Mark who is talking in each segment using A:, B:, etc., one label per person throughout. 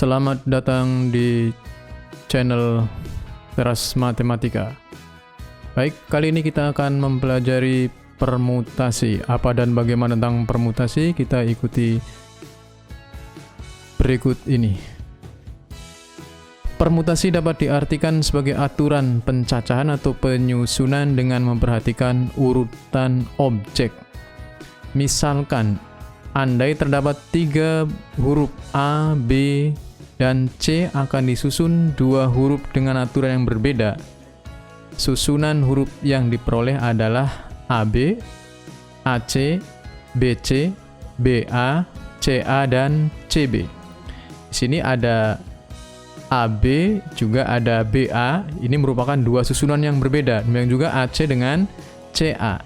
A: Selamat datang di channel Teras Matematika. Baik, kali ini kita akan mempelajari permutasi. Apa dan bagaimana tentang permutasi, kita ikuti berikut ini. Permutasi dapat diartikan sebagai aturan pencacahan atau penyusunan dengan memperhatikan urutan objek. Misalkan, andai terdapat 3 huruf A, B, dan C akan disusun 2 huruf dengan aturan yang berbeda. Susunan huruf yang diperoleh adalah AB, AC, BC, BA, CA, dan CB. Di sini ada AB, juga ada BA. Ini merupakan 2 susunan yang berbeda. Demikian juga AC dengan CA.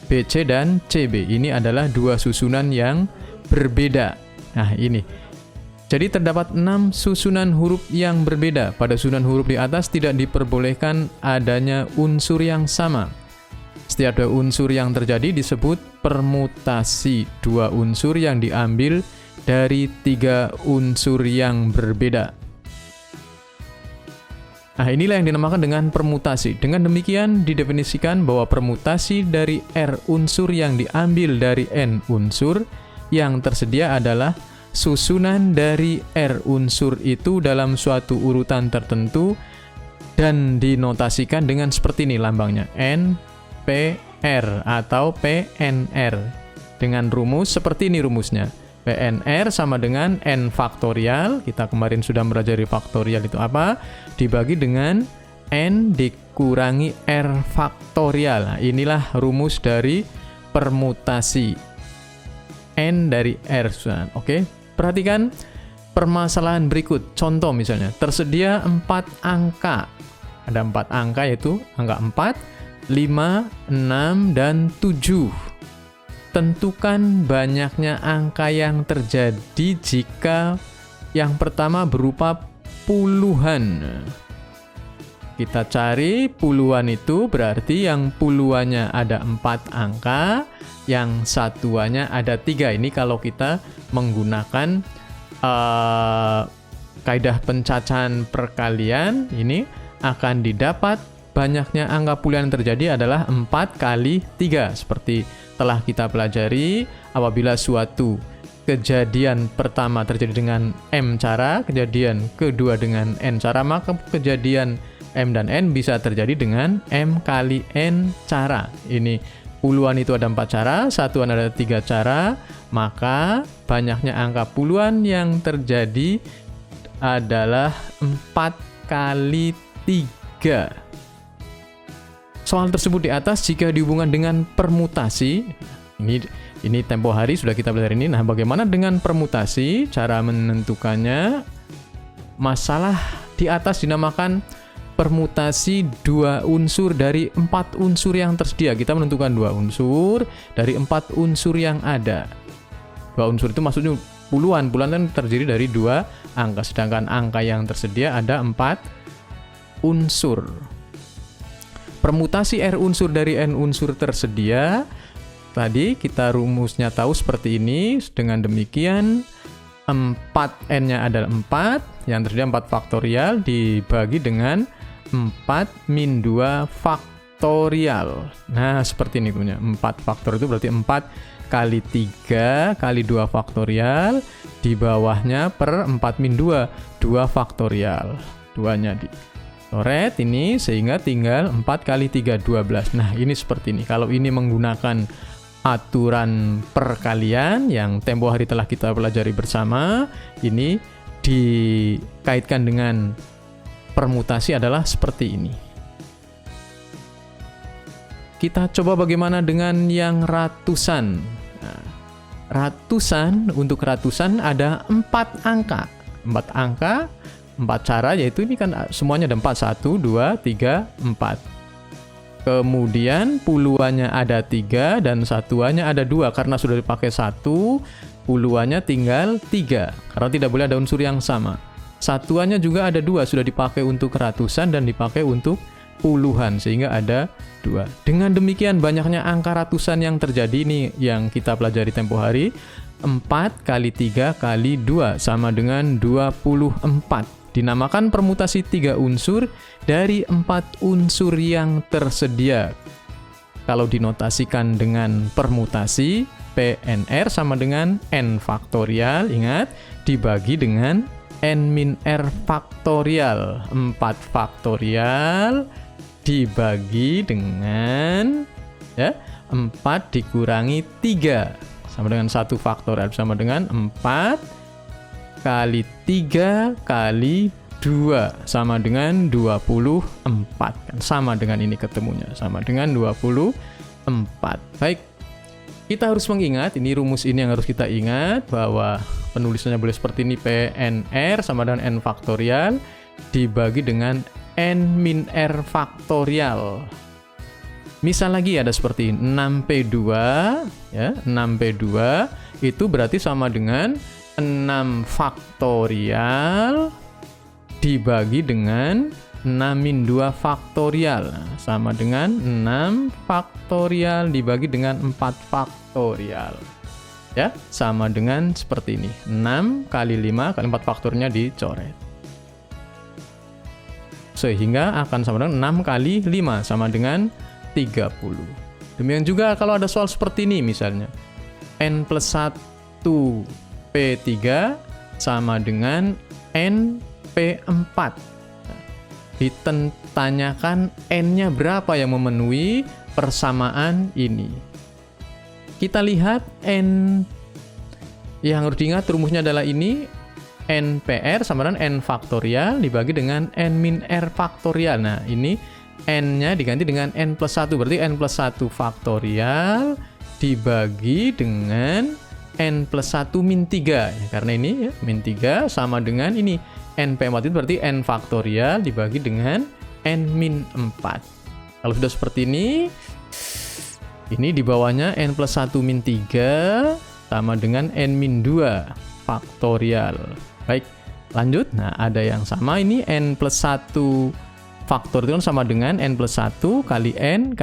A: BC dan CB ini adalah 2 susunan yang berbeda. Nah, ini. Jadi terdapat 6 susunan huruf yang berbeda. Pada susunan huruf di atas tidak diperbolehkan adanya unsur yang sama. Setiap 2 unsur yang terjadi disebut permutasi. 2 unsur yang diambil dari 3 unsur yang berbeda. Nah, inilah yang dinamakan dengan permutasi. Dengan demikian didefinisikan bahwa permutasi dari R unsur yang diambil dari N unsur yang tersedia adalah susunan dari R unsur itu dalam suatu urutan tertentu dan dinotasikan dengan seperti ini lambangnya, N, P, R atau PNR. Dengan rumus seperti ini rumusnya. PNR sama dengan N faktorial, kita kemarin sudah mempelajari faktorial itu apa, dibagi dengan N dikurangi R faktorial. Nah, inilah rumus dari permutasi. N dari R. Oke, perhatikan permasalahan berikut. Contoh misalnya, tersedia 4 angka. Ada 4 angka yaitu angka 4, 5, 6, dan 7. Tentukan banyaknya angka yang terjadi jika yang pertama berupa puluhan. Kita cari puluhan itu berarti yang puluhannya ada 4 angka, yang satuannya ada 3. Ini kalau kita menggunakan kaidah pencacahan perkalian, ini akan didapat banyaknya angka puluhan yang terjadi adalah 4 kali 3. Seperti telah kita pelajari, apabila suatu kejadian pertama terjadi dengan M cara, kejadian kedua dengan N cara, maka kejadian M dan N bisa terjadi dengan M kali N cara. Ini puluhan itu ada 4 cara, satuan ada 3 cara, maka banyaknya angka puluhan yang terjadi adalah 4 kali 3. Soal tersebut di atas jika dihubungkan dengan permutasi, ini tempo hari sudah kita belajar ini. Nah, bagaimana dengan permutasi? Cara menentukannya, masalah di atas dinamakan permutasi 2 unsur dari 4 unsur yang tersedia. Kita menentukan 2 unsur dari 4 unsur yang ada. 2 unsur itu maksudnya puluhan. Puluhan kan terdiri dari 2 angka, sedangkan angka yang tersedia ada 4 unsur. Permutasi R unsur dari N unsur tersedia, tadi kita rumusnya tahu seperti ini. Dengan demikian 4N-nya adalah 4, yang tersedia 4 faktorial dibagi dengan 4 min 2 faktorial. Nah, seperti ini punya 4 faktor itu berarti 4 kali 3 kali 2 faktorial, di bawahnya per 4 min 2, 2 faktorial. 2-nya di coret ini, sehingga tinggal 4 kali 3, 12. Nah, ini seperti ini. Kalau ini menggunakan aturan perkalian yang tempo hari telah kita pelajari bersama, ini dikaitkan dengan permutasi adalah seperti ini. Kita coba bagaimana dengan yang ratusan. Nah, ratusan, untuk ratusan ada 4 angka. 4 angka, 4 cara, yaitu ini kan semuanya ada 4, 1, 2, 3, 4. Kemudian puluhannya ada 3 dan satuannya ada 2. Karena sudah dipakai 1, puluhannya tinggal 3. Karena tidak boleh ada unsur yang sama. Satuannya juga ada 2, sudah dipakai untuk ratusan dan dipakai untuk puluhan, sehingga ada 2. Dengan demikian banyaknya angka ratusan yang terjadi, ini yang kita pelajari tempo hari. 4 kali 3 kali 2 sama dengan 24. Dinamakan permutasi 3 unsur dari 4 unsur yang tersedia. Kalau dinotasikan dengan permutasi, PNR sama dengan N faktorial, ingat, dibagi dengan N-R faktorial. 4 faktorial dibagi dengan 4 dikurangi 3 sama dengan 1 faktorial, sama dengan 4 kali 3 kali 2 sama dengan 24. Kan sama dengan ini ketemunya, sama dengan 24. Baik, kita harus mengingat, ini rumus ini yang harus kita ingat, bahwa penulisannya boleh seperti ini, PNR sama dengan N faktorial dibagi dengan N-R faktorial. Misal lagi ada seperti 6P2, ya, 6P2 itu berarti sama dengan 6 faktorial dibagi dengan 6-2 faktorial. Nah, sama dengan 6 faktorial dibagi dengan 4 faktorial. Ya, sama dengan seperti ini. 6 kali 5 kali 4 faktornya dicoret. Sehingga akan sama dengan 6 kali 5 sama dengan 30. Demikian juga kalau ada soal seperti ini misalnya. N plus 1 P3 sama dengan N P4. Nah, ditanyakan N-nya berapa yang memenuhi persamaan ini. Kita lihat N yang harus diingat rumusnya adalah ini. NPR sama dengan N faktorial dibagi dengan N-R faktorial. Nah, ini N-nya diganti dengan N plus 1. Berarti N plus 1 faktorial dibagi dengan N plus 1 min 3. Ya, karena ini ya, min 3 sama dengan ini. NP4 itu berarti N faktorial dibagi dengan N min 4. Kalau sudah seperti ini di bawahnya N plus 1 min 3 sama dengan N min 2 faktorial. Baik, lanjut. Nah, ada yang sama ini N plus 1 faktor itu kan sama dengan N plus 1 kali N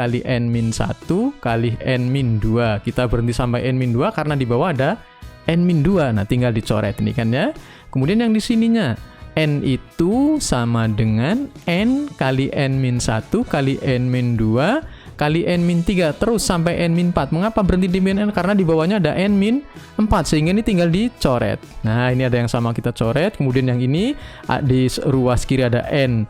A: min 1 kali N min 2. Kita berhenti sampai N min 2 karena di bawah ada N min 2. Nah, tinggal dicoret ini kan ya. Kemudian yang di sininya N itu sama dengan N kali N min 1 kali N min 2 kali N min 3 terus sampai N min 4. Mengapa berhenti di min N? Karena di bawahnya ada N min 4 sehingga ini tinggal dicoret. Nah, ini ada yang sama kita coret. Kemudian yang ini di ruas kiri ada N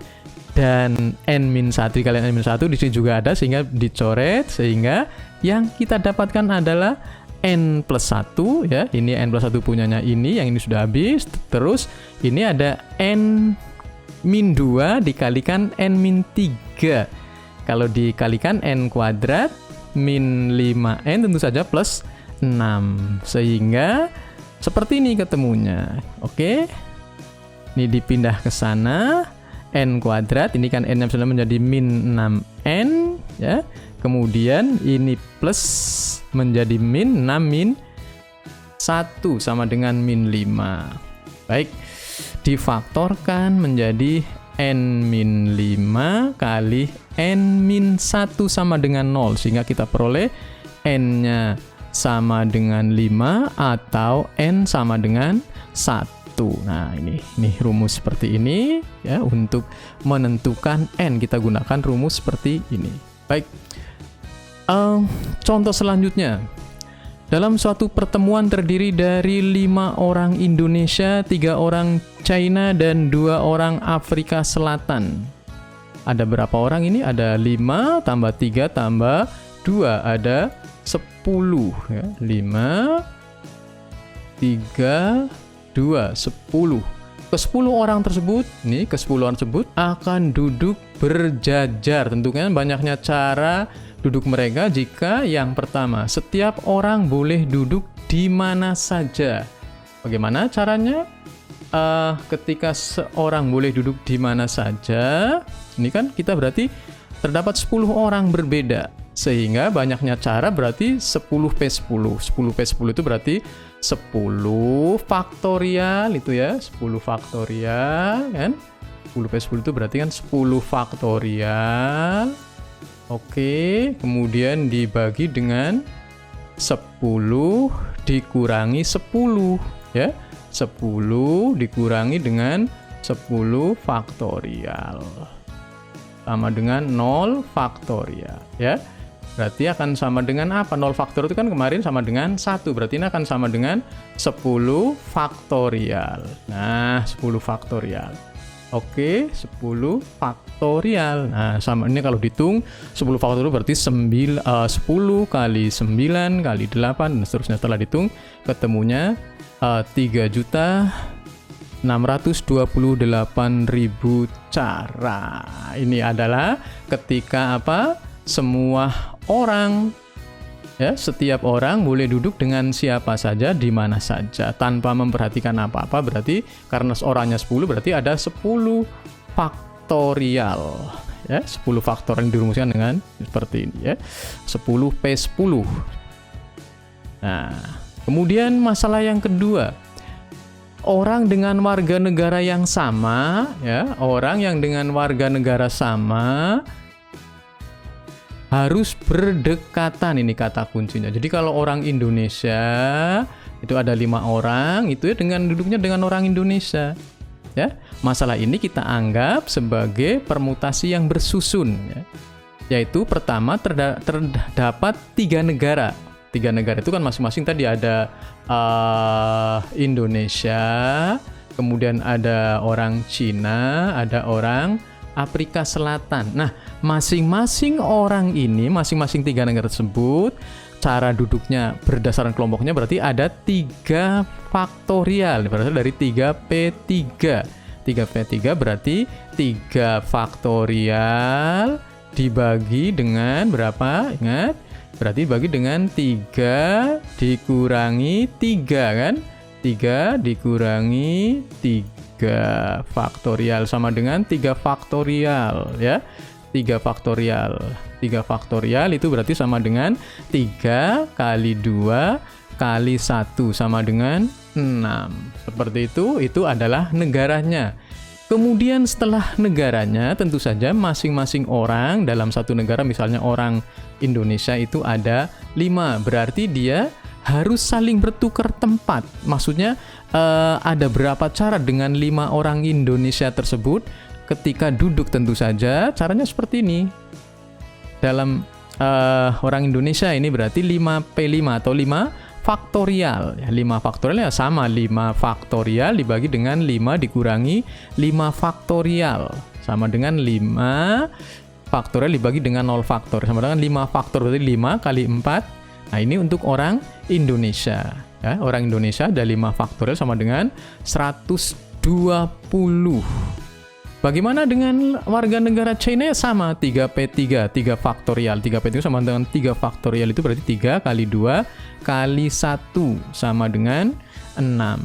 A: dan N min 1 kali N min 1 di sini juga ada sehingga dicoret, sehingga yang kita dapatkan adalah N plus 1 ya. Ini N plus 1 punyanya ini, yang ini sudah habis. Terus ini ada N min 2 dikalikan N min 3. Kalau dikalikan N kuadrat min 5N tentu saja plus 6. Sehingga seperti ini ketemunya. Oke. Ini dipindah ke sana. N kuadrat, ini kan N sudah menjadi min 6N. Ya. Kemudian ini plus menjadi min 6 min 1 sama dengan min 5. Baik. Difaktorkan menjadi N min 5 kali N min 1 sama dengan 0. Sehingga kita peroleh N-nya sama dengan 5 atau N sama dengan 1. Nah, ini rumus seperti ini ya. Untuk menentukan N kita gunakan rumus seperti ini. Baik. Contoh selanjutnya. Dalam suatu pertemuan terdiri dari 5 orang Indonesia, 3 orang China, dan 2 orang Afrika Selatan. Ada berapa orang ini? Ada 5 tambah 3 tambah 2. Ada 10. Ya. 5, 3, 2, 10. Ke-10 orang tersebut, ke-10 orang tersebut akan duduk berjajar. Tentunya banyaknya cara duduk mereka. Jika yang pertama, setiap orang boleh duduk di mana saja. Bagaimana caranya? Ketika seorang boleh duduk di mana saja, ini kan kita berarti terdapat 10 orang berbeda. Sehingga banyaknya cara berarti 10p10. 10p10 itu berarti 10 faktorial itu ya. 10 faktorial kan. 10p10 itu berarti kan 10 faktorial. Oke, kemudian dibagi dengan 10 dikurangi 10 ya. 10 dikurangi dengan 10 faktorial sama dengan 0 faktorial ya. Berarti akan sama dengan apa? 0 faktorial itu kan kemarin sama dengan 1. Berarti ini akan sama dengan 10 faktorial. Nah, 10 faktorial. Oke, 10 faktorial. Nah, sama ini kalau dihitung 10 faktorial berarti 10 kali 9 kali 8 dan seterusnya. Setelah dihitung ketemunya 3.628.000 cara. Ini adalah ketika apa? Semua orang ya, setiap orang boleh duduk dengan siapa saja di mana saja tanpa memperhatikan apa-apa. Berarti karena orangnya 10 berarti ada 10 faktorial ya, 10 faktorial yang dirumuskan dengan seperti ini ya. 10p10. Nah, kemudian masalah yang kedua. Orang dengan warga negara yang sama ya, orang yang dengan warga negara sama harus berdekatan, ini kata kuncinya. Jadi kalau orang Indonesia itu ada 5 orang, itu ya dengan duduknya dengan orang Indonesia. Ya, masalah ini kita anggap sebagai permutasi yang bersusun. Ya. Yaitu pertama terdapat 3 negara. 3 negara itu kan masing-masing tadi ada Indonesia, kemudian ada orang Cina, ada orang Afrika Selatan. Nah, masing-masing orang ini, masing-masing 3 negara tersebut, cara duduknya berdasarkan kelompoknya berarti ada 3 faktorial, berasal dari 3p3. 3p3 berarti 3 faktorial dibagi dengan berapa? Ingat, berarti bagi dengan 3 dikurangi 3 kan? 3 dikurangi 3 faktorial sama dengan 3 faktorial ya. 3 faktorial. 3 faktorial itu berarti sama dengan 3 kali 2 kali 1 sama dengan 6. Seperti itu adalah negaranya. Kemudian setelah negaranya tentu saja masing-masing orang dalam satu negara, misalnya orang Indonesia itu ada 5. Berarti dia harus saling bertukar tempat. Maksudnya ada berapa cara dengan 5 orang Indonesia tersebut ketika duduk, tentu saja caranya seperti ini. Dalam orang Indonesia ini berarti 5p5 atau 5 faktorial. 5 faktorial ya sama 5 faktorial dibagi dengan 5 dikurangi 5 faktorial sama dengan 5 faktorial dibagi dengan 0 faktor sama dengan 5 faktor, berarti 5 kali 4. Nah, ini untuk orang Indonesia. Ya, orang Indonesia ada 5 faktorial sama dengan 120. Bagaimana dengan warga negara China? Sama 3p3, 3 faktorial. 3p3 sama dengan 3 faktorial itu berarti 3 kali 2 kali 1 sama dengan 6.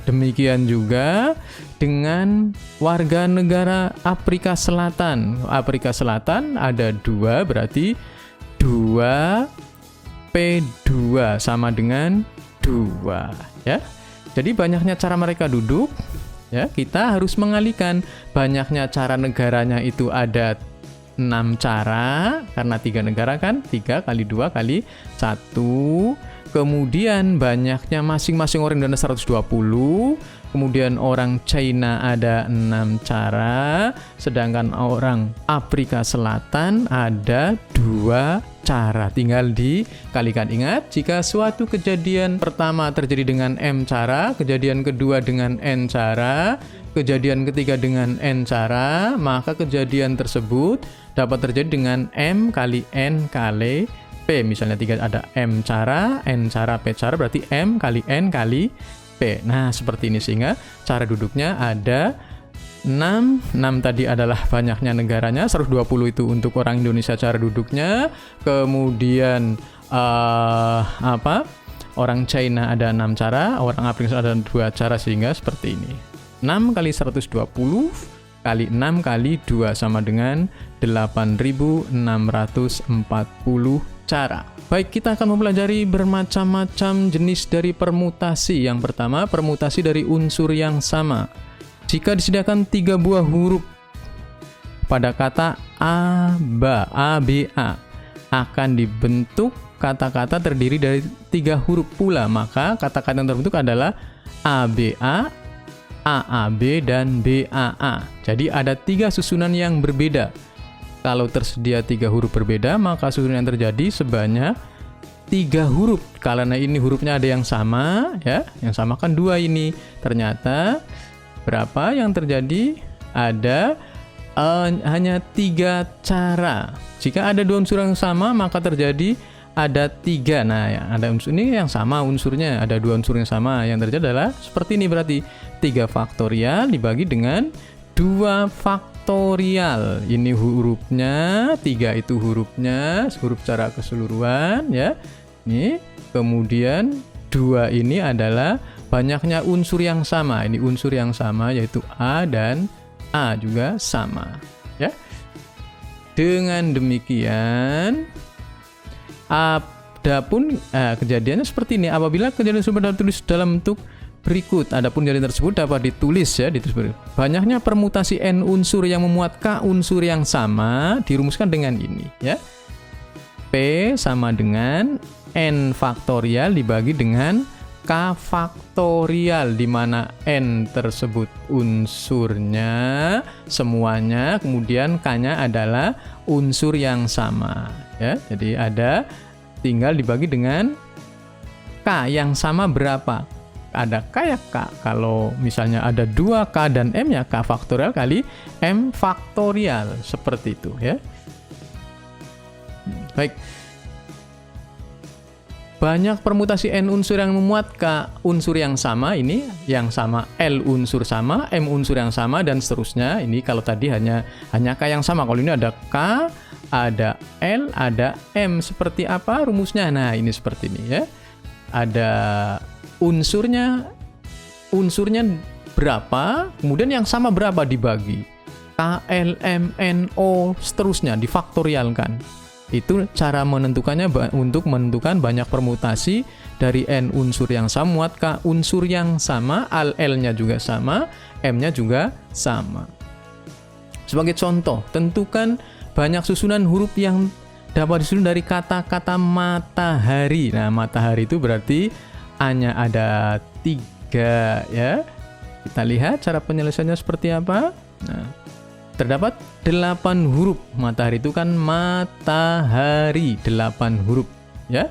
A: Demikian juga dengan warga negara Afrika Selatan. Afrika Selatan ada 2 berarti 2p2 sama dengan 2 ya. Jadi banyaknya cara mereka duduk ya, kita harus mengalihkan. Banyaknya cara negaranya itu ada 6 cara karena 3 negara kan, 3 kali 2 kali 1. Kemudian banyaknya masing-masing orang ada 120. Kemudian orang China ada 6 cara, sedangkan orang Afrika Selatan ada 2 cara. Tinggal dikalikan. Ingat, jika suatu kejadian pertama terjadi dengan M cara, kejadian kedua dengan N cara, kejadian ketiga dengan N cara, maka kejadian tersebut dapat terjadi dengan M kali N kali P. Misalnya 3 ada M cara, N cara, P cara, berarti M kali N kali P. Nah, seperti ini sehingga cara duduknya ada 6 tadi adalah banyaknya negaranya, 120 itu untuk orang Indonesia cara duduknya. Kemudian orang China ada 6 cara, orang Afrika ada 2 cara, sehingga seperti ini. 6 kali 120 kali 6 kali 2 sama dengan 8.640 cara. Baik, kita akan mempelajari bermacam-macam jenis dari permutasi. Yang pertama, permutasi dari unsur yang sama. Jika disediakan 3 buah huruf pada kata ABA akan dibentuk kata-kata terdiri dari 3 huruf pula, maka kata-kata yang terbentuk adalah ABA, AAB, dan BAA. Jadi ada 3 susunan yang berbeda. Kalau tersedia 3 huruf berbeda, maka susunan yang terjadi sebanyak 3 huruf. Karena ini hurufnya ada yang sama, ya, yang sama kan 2 ini. Ternyata berapa yang terjadi? Ada hanya 3 cara. Jika ada 2 unsur yang sama, maka terjadi ada 3. Nah, ya, ada unsur ini yang sama unsurnya, ada 2 unsur yang sama. Yang terjadi adalah seperti ini, berarti 3 faktorial dibagi dengan 2 faktorial. Ini hurufnya, 3 itu hurufnya, huruf secara keseluruhan, ya. Ini, kemudian 2 ini adalah banyaknya unsur yang sama. Ini unsur yang sama, yaitu A dan A juga sama, ya. Dengan demikian, adapun kejadiannya seperti ini. Apabila kejadian tersebut ditulis dalam bentuk berikut, adapun kejadian tersebut dapat ditulis, ya, ditulis banyaknya permutasi n unsur yang memuat k unsur yang sama dirumuskan dengan ini, ya. P sama dengan n faktorial dibagi dengan k faktorial, di mana n tersebut unsurnya semuanya, kemudian k-nya adalah unsur yang sama, ya. Jadi ada tinggal dibagi dengan k yang sama berapa? Ada k ya k. Kalau misalnya ada 2k dan m, ya k faktorial kali m faktorial, seperti itu, ya. Baik. Banyak permutasi n unsur yang memuat k unsur yang sama, ini yang sama l unsur sama, m unsur yang sama, dan seterusnya. Ini kalau tadi hanya k yang sama, kalau ini ada k, ada l, ada m. Seperti apa rumusnya? Nah, ini seperti ini, ya. Ada unsurnya berapa, kemudian yang sama berapa dibagi k, l, m, n, o, seterusnya difaktorialkan. Itu cara menentukannya untuk menentukan banyak permutasi dari n unsur yang sama muat k unsur yang sama, l-nya juga sama, m-nya juga sama. Sebagai contoh, tentukan banyak susunan huruf yang dapat disusun dari kata-kata matahari. Nah, matahari itu berarti A-nya ada 3, ya. Kita lihat cara penyelesaiannya seperti apa. Nah, terdapat 8 huruf. Matahari itu kan matahari, 8 huruf, ya.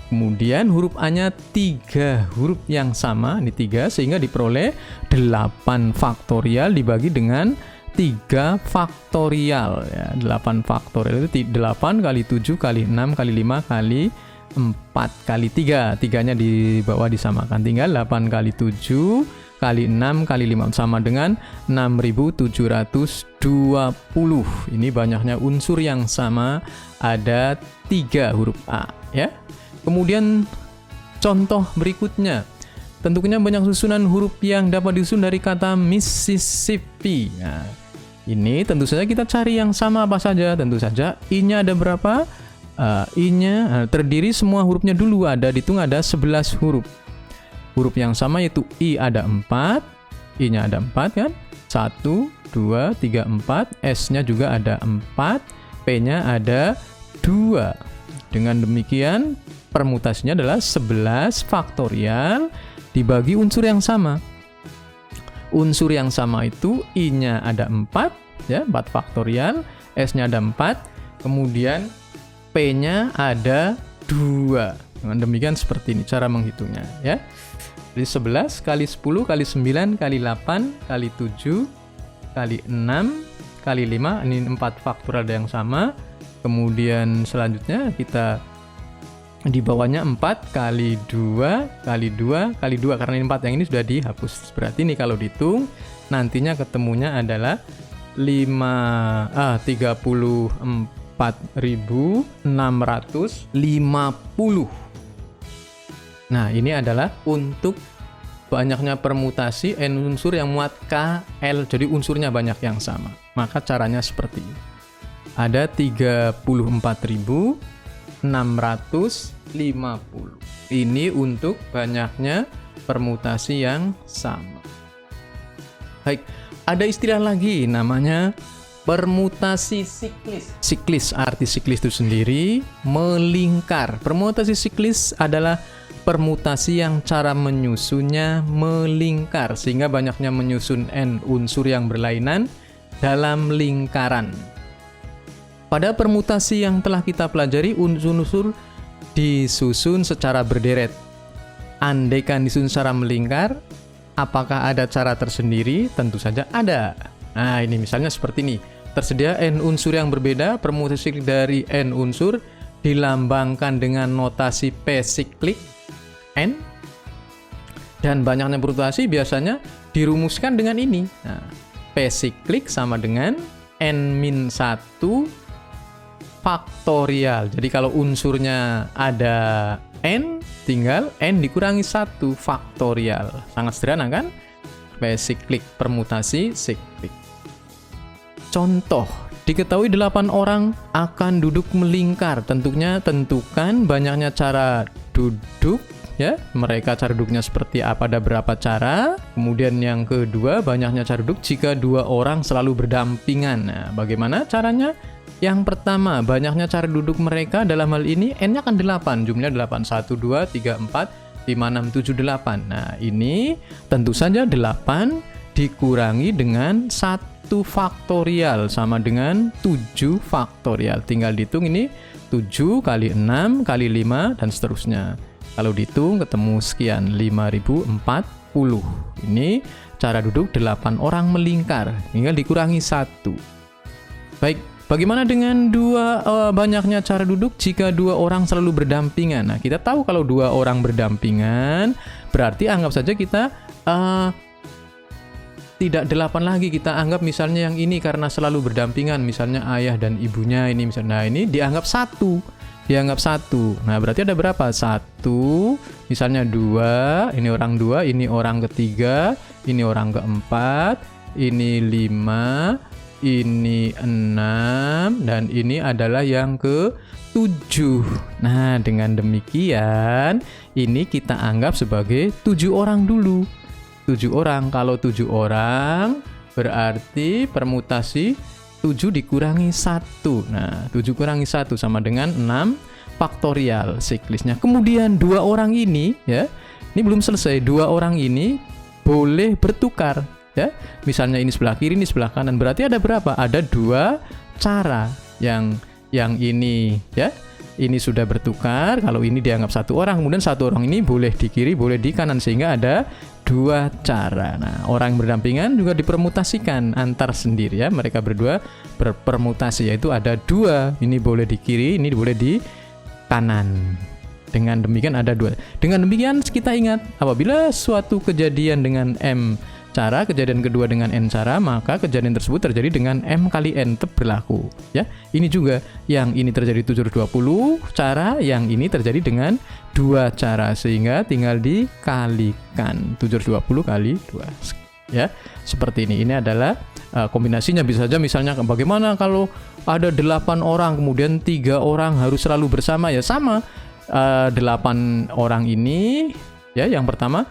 A: Kemudian huruf A-nya 3 huruf yang sama, ini 3, sehingga diperoleh 8 faktorial dibagi dengan 3 faktorial, ya. 8 faktorial itu 8 kali 7 kali 6 kali 5 kali 4 kali 3. 3-nya di bawah disamakan, tinggal 8 kali 7 kali 6 kali 5 sama dengan 6720. Ini banyaknya unsur yang sama, ada 3 huruf A, ya. Kemudian contoh berikutnya, tentunya banyak susunan huruf yang dapat disusun dari kata Mississippi. Nah, ini tentu saja kita cari yang sama apa saja. Tentu saja I-nya ada berapa? I-nya terdiri semua hurufnya dulu, dihitung ada 11 huruf. Huruf yang sama yaitu I ada 4, I-nya ada 4 kan? 1, 2, 3, 4, S-nya juga ada 4, P-nya ada 2. Dengan demikian, permutasinya adalah 11 faktorial dibagi unsur yang sama. Unsur yang sama itu I-nya ada 4, ya, 4 faktorial, S-nya ada 4, kemudian P-nya ada 2. Dengan demikian seperti ini cara menghitungnya, ya. Jadi 11 kali 10 kali 9 kali 8 kali 7 kali 6 kali 5, ini 4 faktorial ada yang sama. Kemudian selanjutnya kita di bawahnya 4 kali 2 kali 2 kali 2, karena ini 4 yang ini sudah dihapus. Berarti ini kalau dihitung nantinya ketemunya adalah 34.650. Nah, ini adalah untuk banyaknya permutasi n unsur yang muat k, l, jadi unsurnya banyak yang sama. Maka caranya seperti ini. Ada 34.650. Ini untuk banyaknya permutasi yang sama. Baik, ada istilah lagi namanya Permutasi siklis. Siklis, arti siklis itu sendiri melingkar. Permutasi siklis adalah permutasi yang cara menyusunnya melingkar, sehingga banyaknya menyusun n unsur yang berlainan dalam lingkaran. Pada permutasi yang telah kita pelajari, unsur-unsur disusun secara berderet. Andaikan disusun secara melingkar, apakah ada cara tersendiri? Tentu saja ada. Nah, ini misalnya seperti ini. Tersedia n unsur yang berbeda, permutasi dari n unsur dilambangkan dengan notasi p siklik n, dan banyaknya permutasi biasanya dirumuskan dengan ini. Nah, p siklik sama dengan n-1 faktorial. Jadi kalau unsurnya ada n, tinggal n dikurangi 1 faktorial. Sangat sederhana kan? P siklik, permutasi siklik. Contoh, diketahui 8 orang akan duduk melingkar. Tentukan banyaknya cara duduk, ya. Mereka cara duduknya seperti apa, ada berapa cara. Kemudian yang kedua, banyaknya cara duduk jika 2 orang selalu berdampingan. Nah, bagaimana caranya? Yang pertama, banyaknya cara duduk mereka dalam hal ini n-nya kan 8, jumlahnya 8. 1, 2, 3, 4, 5, 6, 7, 8. Nah, ini tentu saja 8 dikurangi dengan 1 faktorial sama dengan 7 faktorial. Tinggal dihitung ini 7 kali 6 kali 5 dan seterusnya. Kalau dihitung ketemu sekian 5040. Ini cara duduk 8 orang melingkar. Tinggal dikurangi 1. Baik, bagaimana dengan banyaknya cara duduk jika 2 orang selalu berdampingan? Nah, kita tahu kalau 2 orang berdampingan berarti anggap saja kita tidak 8 lagi, kita anggap misalnya yang ini karena selalu berdampingan, misalnya ayah dan ibunya ini misalnya. Nah, ini dianggap 1. Nah, berarti ada berapa? 1, misalnya 2, ini orang 2, ini orang ketiga, ini orang keempat, ini 5, ini 6, dan ini adalah yang ke-7. Nah, dengan demikian ini kita anggap sebagai 7 orang dulu. 7 orang. Kalau 7 orang berarti permutasi 7 dikurangi 1. Nah, 7 kurangi 1 sama dengan 6 faktorial siklisnya. Kemudian 2 orang ini, ya, ini belum selesai. 2 orang ini boleh bertukar, ya. Misalnya ini sebelah kiri, ini sebelah kanan. Berarti ada berapa? Ada 2 cara. Yang ini, ya, ini sudah bertukar. Kalau ini dianggap 1 orang, kemudian 1 orang ini boleh di kiri, boleh di kanan, sehingga ada 2 cara. Nah, orang yang berdampingan juga dipermutasikan antar sendiri, ya. Mereka berdua berpermutasi, yaitu ada 2. Ini boleh di kiri, ini boleh di kanan. Dengan demikian ada 2. Dengan demikian kita ingat, apabila suatu kejadian dengan M cara, kejadian kedua dengan N cara, maka kejadian tersebut terjadi dengan M kali N, tetap berlaku, ya. Ini juga, yang ini terjadi 720 cara, yang ini terjadi dengan 2 cara, sehingga tinggal dikalikan 720 kali 2, ya. Seperti ini. Ini adalah kombinasinya. Bisa saja misalnya bagaimana kalau ada 8 orang kemudian 3 orang harus selalu bersama, ya sama. 8 orang ini, ya, yang pertama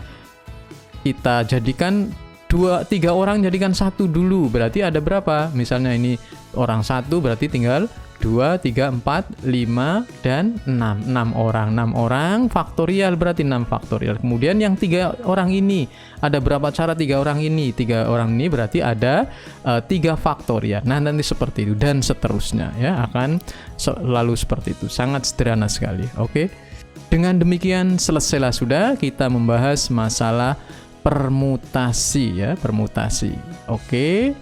A: kita jadikan 3 orang jadikan 1 dulu, berarti ada berapa? Misalnya ini orang 1 berarti tinggal 2, 3, 4, 5, dan 6. 6 orang. 6 orang faktorial berarti 6 faktorial. Kemudian yang 3 orang ini, ada berapa cara 3 orang ini? 3 orang ini berarti ada 3 faktorial. Nah, nanti seperti itu dan seterusnya, ya, akan selalu seperti itu. Sangat sederhana sekali. Oke. Dengan demikian selesailah sudah kita membahas masalah permutasi, ya, permutasi. Oke.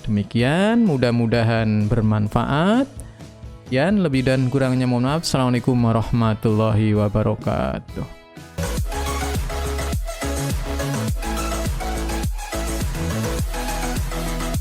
A: Demikian, mudah-mudahan bermanfaat. Lebih dan kurangnya mohon maaf. Assalamualaikum warahmatullahi wabarakatuh.